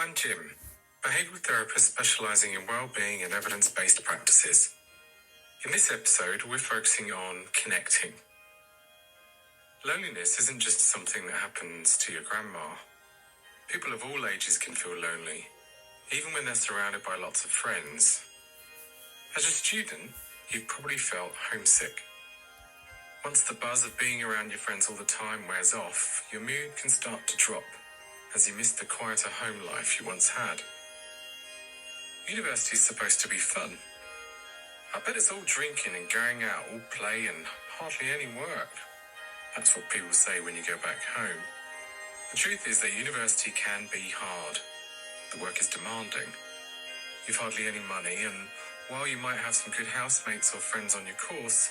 I'm Jim, behavioural therapist specialising in well-being and evidence-based practices. In this episode, we're focusing on connecting. Loneliness isn't just something that happens to your grandma. People of all ages can feel lonely, even when they're surrounded by lots of friends. As a student, you've probably felt homesick. Once the buzz of being around your friends all the time wears off, your mood can start to drop as you miss the quieter home life you once had. University's supposed to be fun. I bet it's all drinking and going out, all play and hardly any work. That's what people say when you go back home. The truth is that university can be hard. The work is demanding. You've hardly any money, and while you might have some good housemates or friends on your course,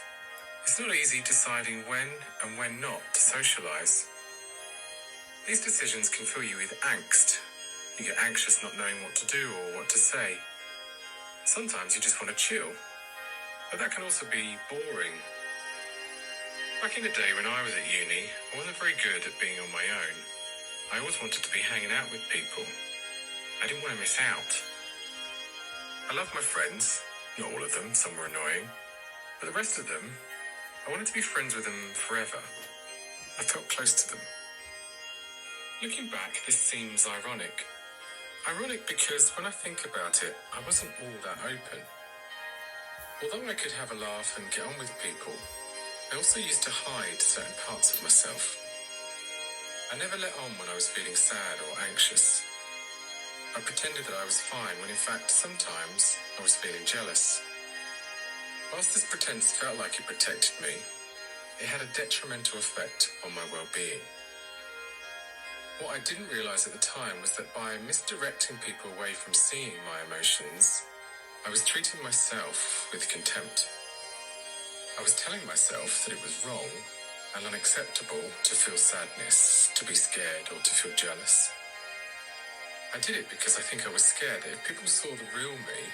it's not easy deciding when and when not to socialise. These decisions can fill you with angst. You get anxious not knowing what to do or what to say. Sometimes you just want to chill, but that can also be boring. Back in the day when I was at uni, I wasn't very good at being on my own. I always wanted to be hanging out with people. I didn't want to miss out. I loved my friends, not all of them, some were annoying, but the rest of them, I wanted to be friends with them forever. I felt close to them. Looking back, this seems ironic. Ironic because when I think about it, I wasn't all that open. Although I could have a laugh and get on with people, I also used to hide certain parts of myself. I never let on when I was feeling sad or anxious. I pretended that I was fine when in fact sometimes I was feeling jealous. Whilst this pretense felt like it protected me, it had a detrimental effect on my well-being. What I didn't realise at the time was that by misdirecting people away from seeing my emotions, I was treating myself with contempt. I was telling myself that it was wrong and unacceptable to feel sadness, to be scared, or to feel jealous. I did it because I think I was scared that if people saw the real me,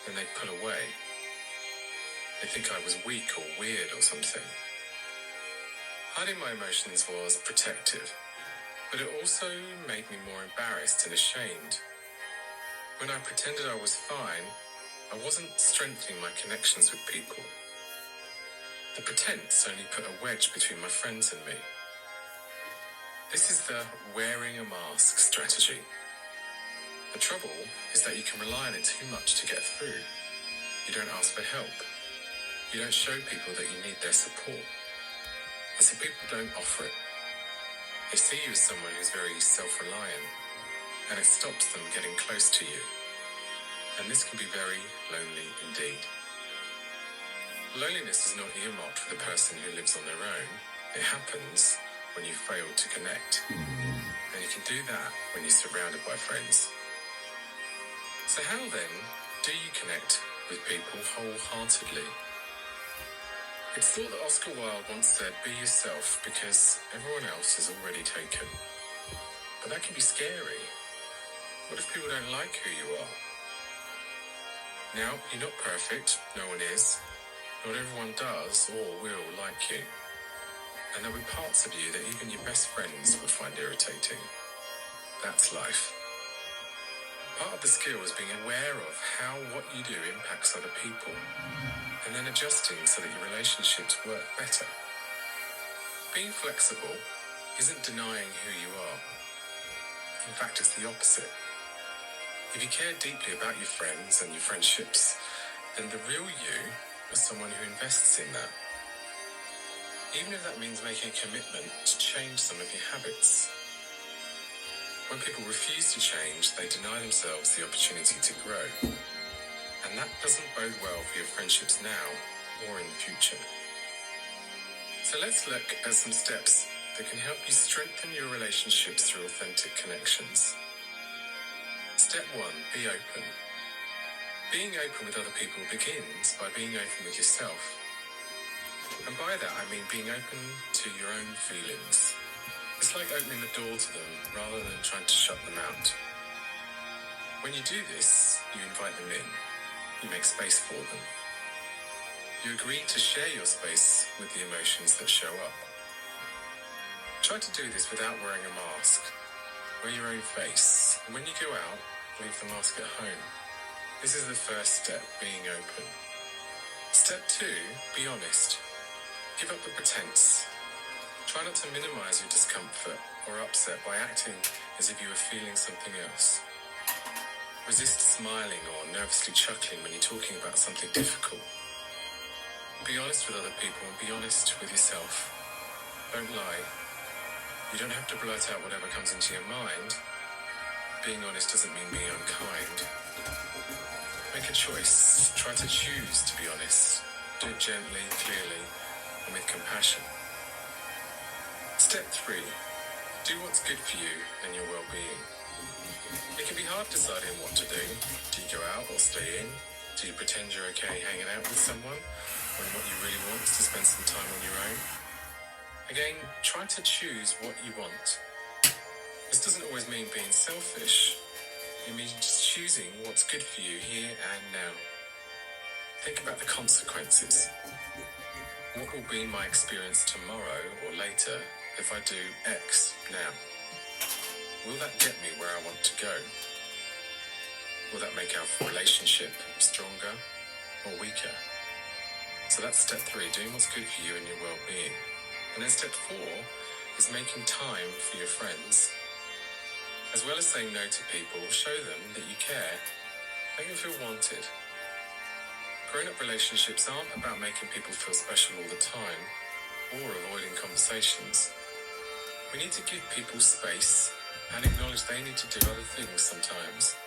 then they'd pull away. They'd think I was weak or weird or something. Hiding my emotions was protective, but it also made me more embarrassed and ashamed. When I pretended I was fine, I wasn't strengthening my connections with people. The pretense only put a wedge between my friends and me. This is the wearing a mask strategy. The trouble is that you can rely on it too much to get through. You don't ask for help. You don't show people that you need their support. And so people don't offer it. They see you as someone who's very self-reliant, and it stops them getting close to you. And this can be very lonely indeed. Loneliness is not earmarked for the person who lives on their own. It happens when you fail to connect. And you can do that when you're surrounded by friends. So how then do you connect with people wholeheartedly? It's thought that Oscar Wilde once said, "Be yourself because everyone else is already taken." But that can be scary. What if people don't like who you are? Now, you're not perfect, no one is. Not everyone does or will like you. And there'll be parts of you that even your best friends will find irritating. That's life. Part of the skill is being aware of how what you do impacts other people, and then adjusting so that your relationships work better. Being flexible isn't denying who you are. In fact, it's the opposite. If you care deeply about your friends and your friendships, then the real you is someone who invests in that. Even if that means making a commitment to change some of your habits. When people refuse to change, they deny themselves the opportunity to grow. And that doesn't bode well for your friendships now or in the future. So let's look at some steps that can help you strengthen your relationships through authentic connections. Step 1, be open. Being open with other people begins by being open with yourself. And by that I mean being open to your own feelings. It's like opening the door to them rather than trying to shut them out. When you do this, you invite them in. You make space for them. You agree to share your space with the emotions that show up. Try to do this without wearing a mask. Wear your own face. And when you go out, leave the mask at home. This is the first step, being open. Step 2, be honest. Give up the pretense. Try not to minimize your discomfort or upset by acting as if you were feeling something else. Resist smiling or nervously chuckling when you're talking about something difficult. Be honest with other people and be honest with yourself. Don't lie. You don't have to blurt out whatever comes into your mind. Being honest doesn't mean being unkind. Make a choice. Try to choose to be honest. Do it gently, clearly, and with compassion. Step 3. Do what's good for you and your well-being. It can be hard deciding what to do. Do you go out or stay in? Do you pretend you're okay hanging out with someone when what you really want is to spend some time on your own? Again, try to choose what you want. This doesn't always mean being selfish. It means just choosing what's good for you here and now. Think about the consequences. What will be my experience tomorrow or later if I do X now? Will that get me where I want to go? Will that make our relationship stronger or weaker? So that's step 3, doing what's good for you and your well-being. And then step 4 is making time for your friends. As well as saying no to people, show them that you care. Make them feel wanted. Grown-up relationships aren't about making people feel special all the time or avoiding conversations. We need to give people space and acknowledge they need to do other things sometimes.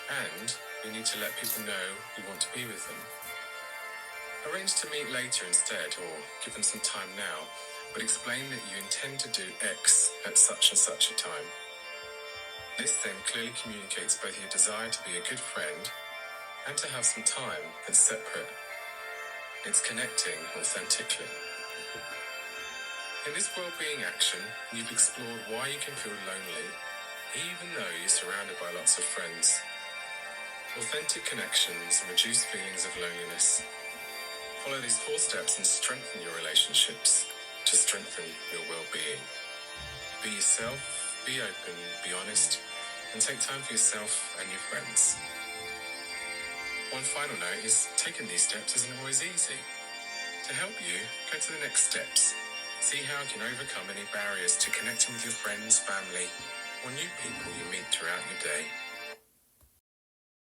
And we need to let people know we want to be with them. Arrange to meet later instead, or give them some time now, but explain that you intend to do X at such and such a time. This then clearly communicates both your desire to be a good friend and to have some time that's separate. It's connecting authentically. In this well-being action, you've explored why you can feel lonely, even though you're surrounded by lots of friends. Authentic connections reduce feelings of loneliness. Follow these 4 steps and strengthen your relationships to strengthen your well-being. Be yourself, be open, be honest, and take time for yourself and your friends. One final note is taking these steps isn't always easy. To help you, go to the next steps. See how you can overcome any barriers to connecting with your friends, family, or new people you meet throughout your day.